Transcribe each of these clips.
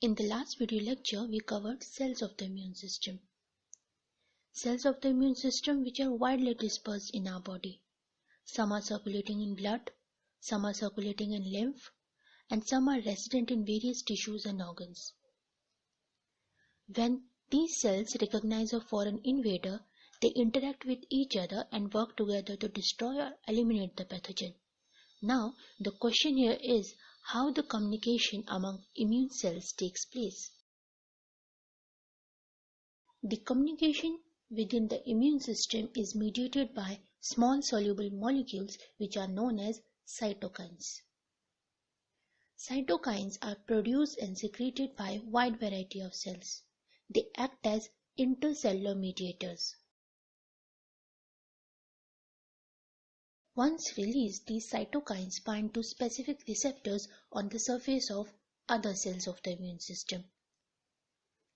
In the last video lecture, we covered cells of the immune system. Cells of the immune system which are widely dispersed in our body. Some are circulating in blood, some are circulating in lymph, and some are resident in various tissues and organs. When these cells recognize a foreign invader, they interact with each other and work together to destroy or eliminate the pathogen. Now, the question here is how the communication among immune cells takes place. The communication within the immune system is mediated by small soluble molecules which are known as cytokines. Cytokines are produced and secreted by a wide variety of cells. They act as intercellular mediators. Once released, these cytokines bind to specific receptors on the surface of other cells of the immune system.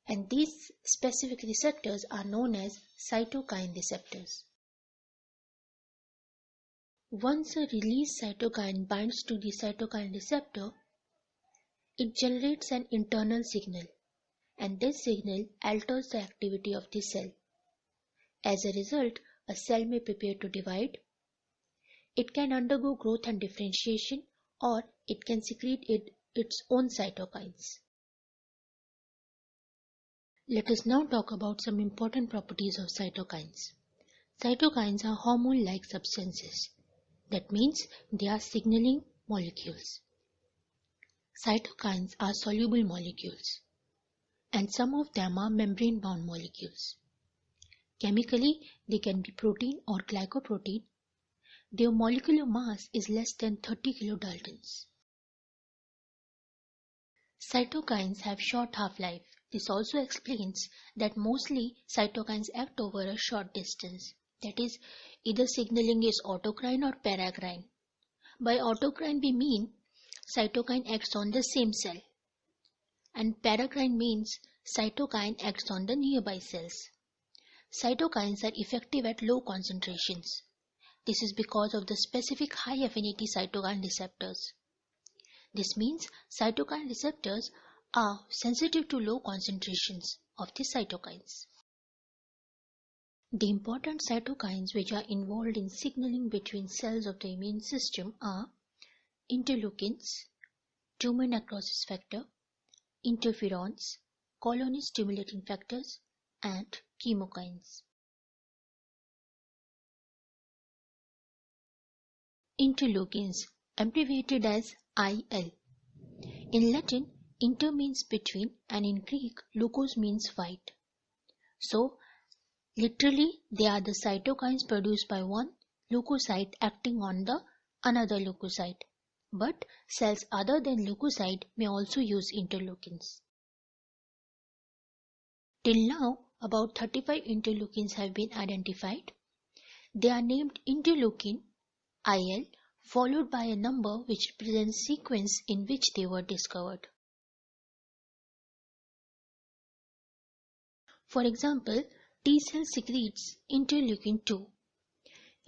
And these specific receptors are known as cytokine receptors. Once a released cytokine binds to the cytokine receptor, it generates an internal signal, and this signal alters the activity of the cell. As a result, a cell may prepare to divide. It can undergo growth and differentiation, or it can secrete its own cytokines. Let us now talk about some important properties of cytokines. Cytokines are hormone-like substances. That means they are signaling molecules. Cytokines are soluble molecules, and some of them are membrane-bound molecules. Chemically, they can be protein or glycoprotein. Their molecular mass is less than 30 kilodaltons. Cytokines have short half-life. This also explains that mostly cytokines act over a short distance. That is, either signaling is autocrine or paracrine. By autocrine we mean cytokine acts on the same cell, and paracrine means cytokine acts on the nearby cells. Cytokines are effective at low concentrations. This is because of the specific high affinity cytokine receptors. This means cytokine receptors are sensitive to low concentrations of the cytokines. The important cytokines which are involved in signaling between cells of the immune system are interleukins, tumor necrosis factor, interferons, colony stimulating factors, and chemokines. Interleukins, abbreviated as IL. In Latin, inter means between, and in Greek, leukos means white. So, literally, they are the cytokines produced by one leukocyte acting on the another leukocyte. But cells other than leukocyte may also use interleukins. Till now, about 35 interleukins have been identified. They are named interleukin, IL, followed by a number which represents sequence in which they were discovered. For example, T cell secretes interleukin 2.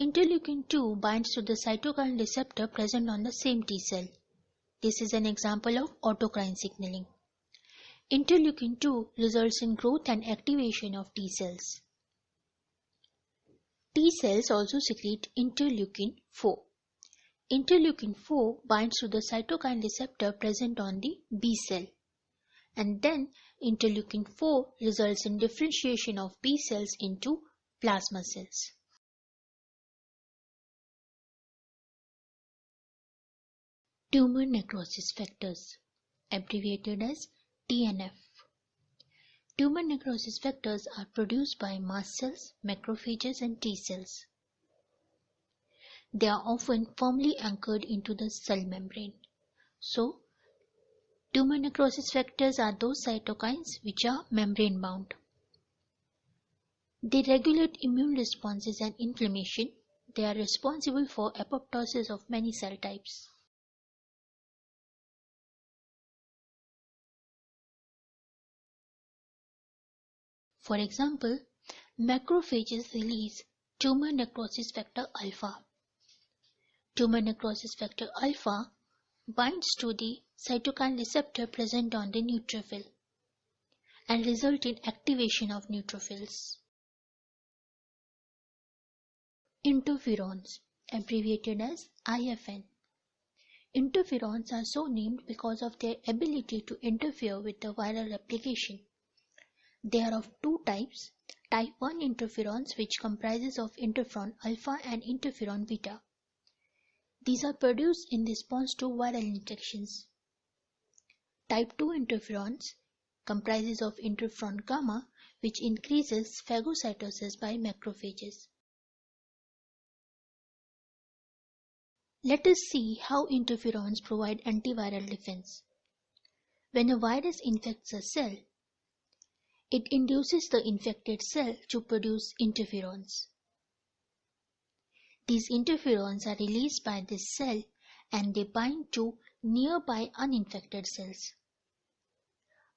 Interleukin 2 binds to the cytokine receptor present on the same T cell. This is an example of autocrine signaling. Interleukin 2 results in growth and activation of T cells. T cells also secrete interleukin 4. Interleukin 4 binds to the cytokine receptor present on the B cell. And then interleukin 4 results in differentiation of B cells into plasma cells. Tumor necrosis factors, abbreviated as TNF. Tumor necrosis factors are produced by mast cells, macrophages, and T cells. They are often firmly anchored into the cell membrane. So, tumor necrosis factors are those cytokines which are membrane bound. They regulate immune responses and inflammation. They are responsible for apoptosis of many cell types. For example, macrophages release tumor necrosis factor alpha. Tumor necrosis factor alpha binds to the cytokine receptor present on the neutrophil and result in activation of neutrophils. Interferons, abbreviated as IFN. Interferons are so named because of their ability to interfere with the viral replication. They are of two types, type 1 interferons which comprises of interferon alpha and interferon beta. These are produced in response to viral infections. Type 2 interferons comprises of interferon gamma which increases phagocytosis by macrophages. Let us see how interferons provide antiviral defense. When a virus infects a cell, it induces the infected cell to produce interferons. These interferons are released by this cell and they bind to nearby uninfected cells.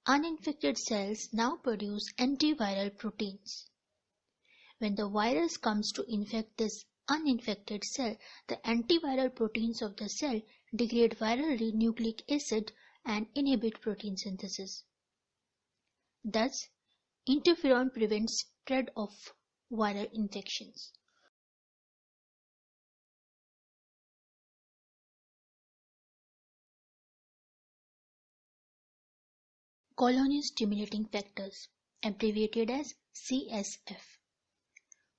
Uninfected cells now produce antiviral proteins. When the virus comes to infect this uninfected cell, the antiviral proteins of the cell degrade viral nucleic acid and inhibit protein synthesis. Thus, interferon prevents spread of viral infections. Colony-stimulating factors, abbreviated as CSF.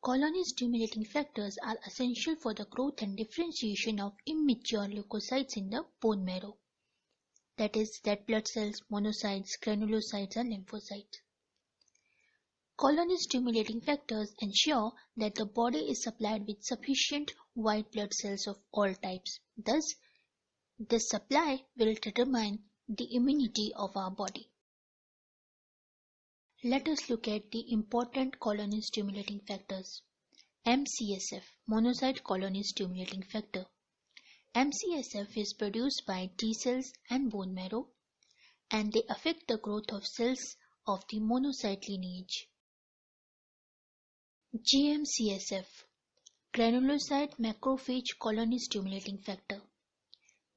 Colony-stimulating factors are essential for the growth and differentiation of immature leukocytes in the bone marrow, that is, red blood cells, monocytes, granulocytes, and lymphocytes. Colony-stimulating factors ensure that the body is supplied with sufficient white blood cells of all types. Thus, this supply will determine the immunity of our body. Let us look at the important colony-stimulating factors. MCSF, monocyte colony-stimulating factor. MCSF is produced by T cells and bone marrow, and they affect the growth of cells of the monocyte lineage. GM-CSF, granulocyte macrophage colony-stimulating factor.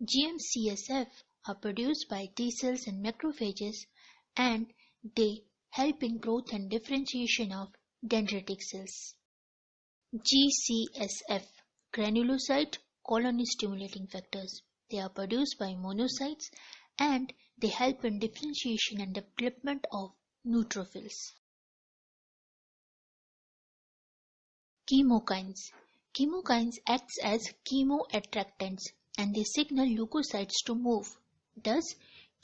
GM-CSF are produced by T cells and macrophages, and they help in growth and differentiation of dendritic cells. GCSF, granulocyte colony-stimulating factors. They are produced by monocytes and they help in differentiation and development of neutrophils. Chemokines. Chemokines acts as chemoattractants and they signal leukocytes to move. Thus,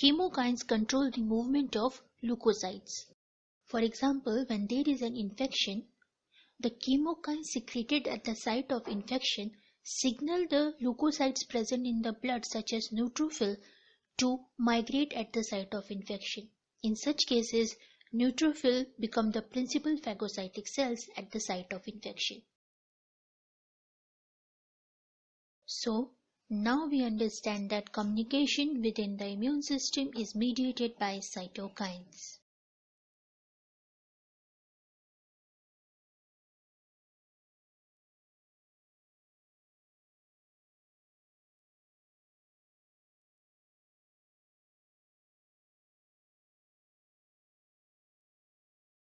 chemokines control the movement of leukocytes. For example, when there is an infection, the chemokines secreted at the site of infection signal the leukocytes present in the blood such as neutrophil to migrate at the site of infection. In such cases, neutrophil become the principal phagocytic cells at the site of infection. So, now we understand that communication within the immune system is mediated by cytokines.